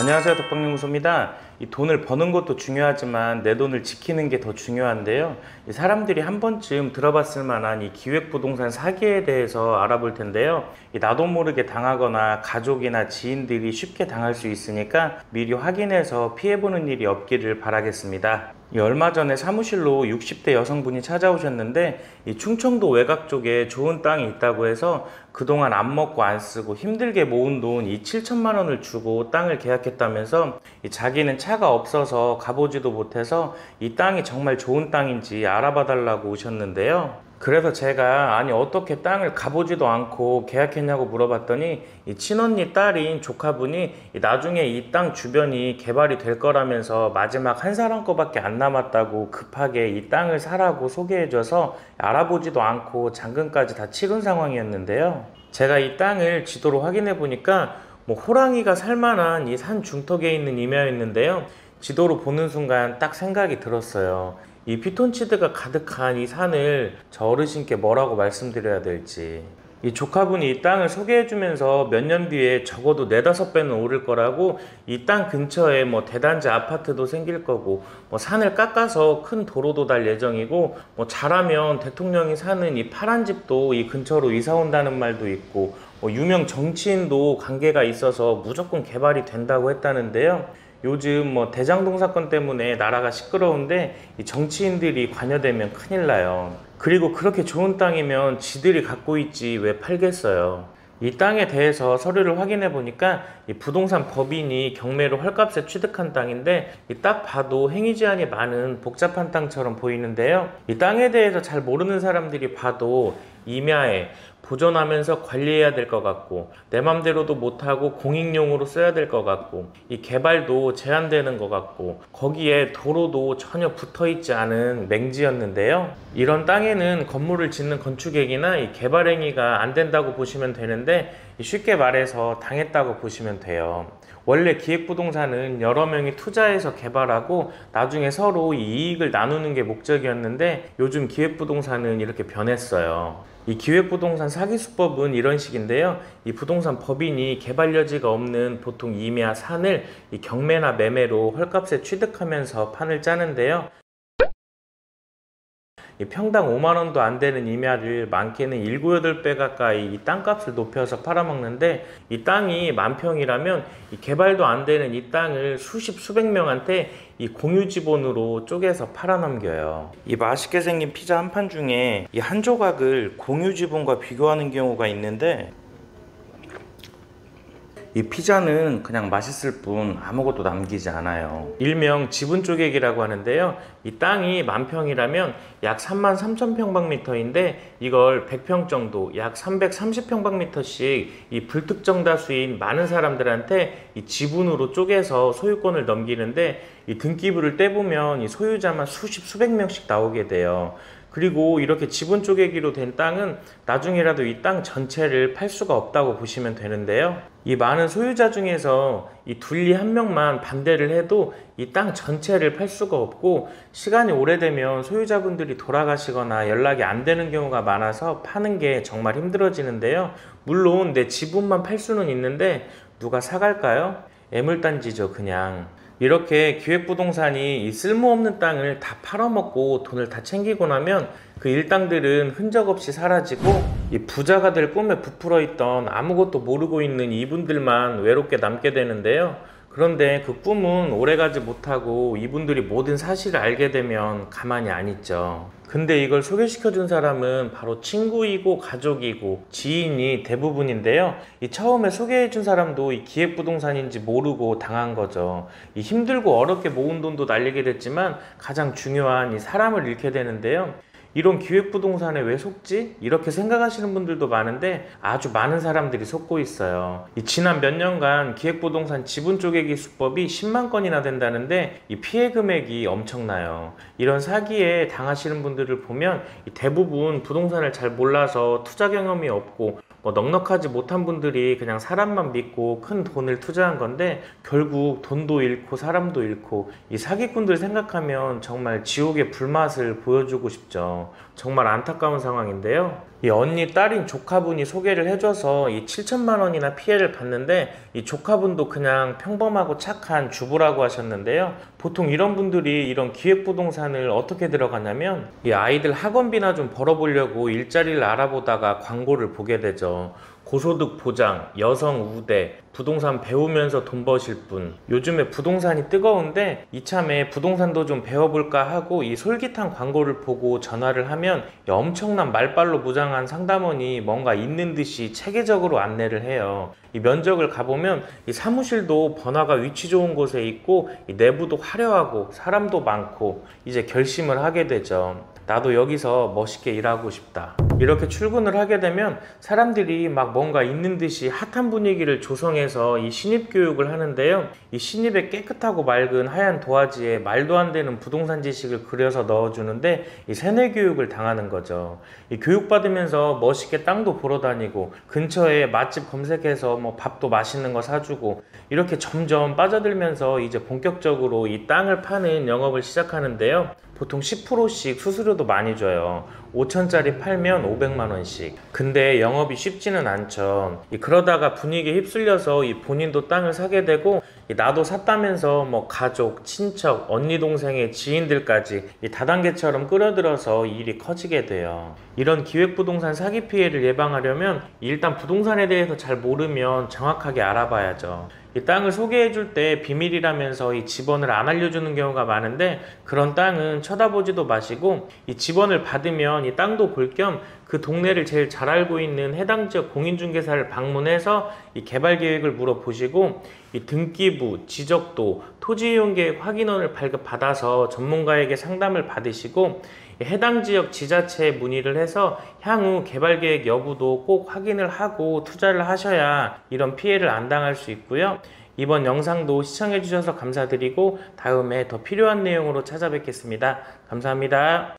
안녕하세요, 덕방연구소입니다. 이 돈을 버는 것도 중요하지만 내 돈을 지키는 게 더 중요한데요. 이 사람들이 한 번쯤 들어봤을 만한 이 기획부동산 사기에 대해서 알아볼 텐데요. 이 나도 모르게 당하거나 가족이나 지인들이 쉽게 당할 수 있으니까 미리 확인해서 피해보는 일이 없기를 바라겠습니다. 얼마 전에 사무실로 60대 여성분이 찾아오셨는데 이 충청도 외곽 쪽에 좋은 땅이 있다고 해서 그동안 안 먹고 안 쓰고 힘들게 모은 돈 이 7천만 원을 주고 땅을 계약했다면서 자기는 차가 없어서 가보지도 못해서 이 땅이 정말 좋은 땅인지 알아봐 달라고 오셨는데요. 그래서 제가 아니 어떻게 땅을 가보지도 않고 계약했냐고 물어봤더니 이 친언니 딸인 조카분이 나중에 이 땅 주변이 개발이 될 거라면서 마지막 한 사람 거밖에 안 남았다고 급하게 이 땅을 사라고 소개해줘서 알아보지도 않고 잔금까지 다 치른 상황이었는데요. 제가 이 땅을 지도로 확인해 보니까 호랑이가 살만한 이 산 중턱에 있는 임야였는데요. 지도로 보는 순간 딱 생각이 들었어요. 이 피톤치드가 가득한 이 산을 저 어르신께 뭐라고 말씀드려야 될지. 이 조카분이 이 땅을 소개해주면서 몇 년 뒤에 적어도 4~5배는 오를 거라고 이 땅 근처에 대단지 아파트도 생길 거고 산을 깎아서 큰 도로도 달 예정이고 잘하면 대통령이 사는 이 파란 집도 이 근처로 이사 온다는 말도 있고 유명 정치인도 관계가 있어서 무조건 개발이 된다고 했다는데요. 요즘 대장동 사건 때문에 나라가 시끄러운데 이 정치인들이 관여되면 큰일 나요. 그리고 그렇게 좋은 땅이면 지들이 갖고 있지 왜 팔겠어요. 이 땅에 대해서 서류를 확인해 보니까 이 부동산 법인이 경매로 헐값에 취득한 땅인데 딱 봐도 행위 제한이 많은 복잡한 땅처럼 보이는데요. 이 땅에 대해서 잘 모르는 사람들이 봐도 임야에 보존하면서 관리해야 될 것 같고 내 맘대로도 못하고 공익용으로 써야 될 것 같고 이 개발도 제한되는 것 같고 거기에 도로도 전혀 붙어있지 않은 맹지였는데요. 이런 땅에는 건물을 짓는 건축행위나 이 개발 행위가 안 된다고 보시면 되는데 쉽게 말해서 당했다고 보시면 돼요. 원래 기획부동산은 여러 명이 투자해서 개발하고 나중에 서로 이익을 나누는 게 목적이었는데 요즘 기획부동산은 이렇게 변했어요. 이 기획부동산 사기수법은 이런 식인데요. 이 부동산 법인이 개발 여지가 없는 보통 임야 산을 이 경매나 매매로 헐값에 취득하면서 판을 짜는데요. 이 평당 5만원도 안 되는 임야를 많게는 7, 8배 가까이 이 땅값을 높여서 팔아먹는데 이 땅이 만평이라면 이 개발도 안 되는 이 땅을 수십 수백 명한테 이 공유 지분으로 쪼개서 팔아넘겨요. 이 맛있게 생긴 피자 한 판 중에 이 한 조각을 공유 지분과 비교하는 경우가 있는데 이 피자는 그냥 맛있을 뿐 아무것도 남기지 않아요. 일명 지분 쪼개기라고 하는데요. 이 땅이 만평이라면 약 33,000평방미터인데 이걸 100평 정도 약 330평방미터씩 이 불특정 다수인 많은 사람들한테 이 지분으로 쪼개서 소유권을 넘기는데 이 등기부를 떼보면 이 소유자만 수십 수백 명씩 나오게 돼요. 그리고 이렇게 지분 쪼개기로 된 땅은 나중에라도 이 땅 전체를 팔 수가 없다고 보시면 되는데요. 이 많은 소유자 중에서 이 둘리 한 명만 반대를 해도 이 땅 전체를 팔 수가 없고 시간이 오래되면 소유자분들이 돌아가시거나 연락이 안 되는 경우가 많아서 파는 게 정말 힘들어지는데요. 물론 내 지분만 팔 수는 있는데 누가 사갈까요? 애물단지죠, 그냥. 이렇게 기획부동산이 이 쓸모없는 땅을 다 팔아먹고 돈을 다 챙기고 나면 그 일당들은 흔적 없이 사라지고 이 부자가 될 꿈에 부풀어 있던 아무것도 모르고 있는 이분들만 외롭게 남게 되는데요. 그런데 그 꿈은 오래가지 못하고 이분들이 모든 사실을 알게 되면 가만히 안 있죠. 근데 이걸 소개시켜준 사람은 바로 친구이고 가족이고 지인이 대부분인데요. 이 처음에 소개해준 사람도 이 기획부동산인지 모르고 당한 거죠. 이 힘들고 어렵게 모은 돈도 날리게 됐지만 가장 중요한 이 사람을 잃게 되는데요. 이런 기획부동산에 왜 속지? 이렇게 생각하시는 분들도 많은데 아주 많은 사람들이 속고 있어요. 이 지난 몇 년간 기획부동산 지분 쪼개기 수법이 10만 건이나 된다는데 이 피해 금액이 엄청나요. 이런 사기에 당하시는 분들을 보면 대부분 부동산을 잘 몰라서 투자 경험이 없고 넉넉하지 못한 분들이 그냥 사람만 믿고 큰 돈을 투자한 건데 결국 돈도 잃고 사람도 잃고 이 사기꾼들 생각하면 정말 지옥의 불맛을 보여주고 싶죠. 정말 안타까운 상황인데요. 이 언니 딸인 조카분이 소개를 해줘서 이 7천만 원이나 피해를 봤는데, 이 조카분도 그냥 평범하고 착한 주부라고 하셨는데요. 보통 이런 분들이 이런 기획부동산을 어떻게 들어가냐면, 이 아이들 학원비나 좀 벌어보려고 일자리를 알아보다가 광고를 보게 되죠. 고소득 보장, 여성 우대, 부동산 배우면서 돈 버실 분. 요즘에 부동산이 뜨거운데 이참에 부동산도 좀 배워볼까 하고 이 솔깃한 광고를 보고 전화를 하면 엄청난 말빨로 무장한 상담원이 뭔가 있는 듯이 체계적으로 안내를 해요. 이 면적을 가보면 이 사무실도 번화가 위치 좋은 곳에 있고, 이 내부도 화려하고 사람도 많고, 이제 결심을 하게 되죠. 나도 여기서 멋있게 일하고 싶다. 이렇게 출근을 하게 되면 사람들이 막 뭔가 있는 듯이 핫한 분위기를 조성해서 이 신입교육을 하는데요. 이 신입의 깨끗하고 맑은 하얀 도화지에 말도 안 되는 부동산 지식을 그려서 넣어주는데, 이 세뇌교육을 당하는 거죠. 이 교육받으면서 멋있게 땅도 보러 다니고, 근처에 맛집 검색해서 뭐 밥도 맛있는 거 사주고, 이렇게 점점 빠져들면서 이제 본격적으로 이 땅을 파는 영업을 시작하는데요. 보통 10%씩 수수료도 많이 줘요. 5천짜리 팔면 500만 원씩. 근데 영업이 쉽지는 않죠. 그러다가 분위기에 휩쓸려서 이 본인도 땅을 사게 되고, 나도 샀다면서 뭐 가족, 친척, 언니 동생의 지인들까지 이 다단계처럼 끌어들여서 일이 커지게 돼요. 이런 기획부동산 사기 피해를 예방하려면 일단 부동산에 대해서 잘 모르면 정확하게 알아봐야죠. 이 땅을 소개해줄 때 비밀이라면서 이 지번을 안 알려주는 경우가 많은데, 그런 땅은 쳐다보지도 마시고, 이 지번을 받으면 이 땅도 볼 겸 그 동네를 제일 잘 알고 있는 해당 지역 공인중개사를 방문해서 이 개발 계획을 물어보시고, 이 등기부, 지적도, 토지이용계획 확인원을 발급받아서 전문가에게 상담을 받으시고, 해당 지역 지자체에 문의를 해서 향후 개발 계획 여부도 꼭 확인을 하고 투자를 하셔야 이런 피해를 안 당할 수 있고요. 이번 영상도 시청해 주셔서 감사드리고 다음에 더 필요한 내용으로 찾아뵙겠습니다. 감사합니다.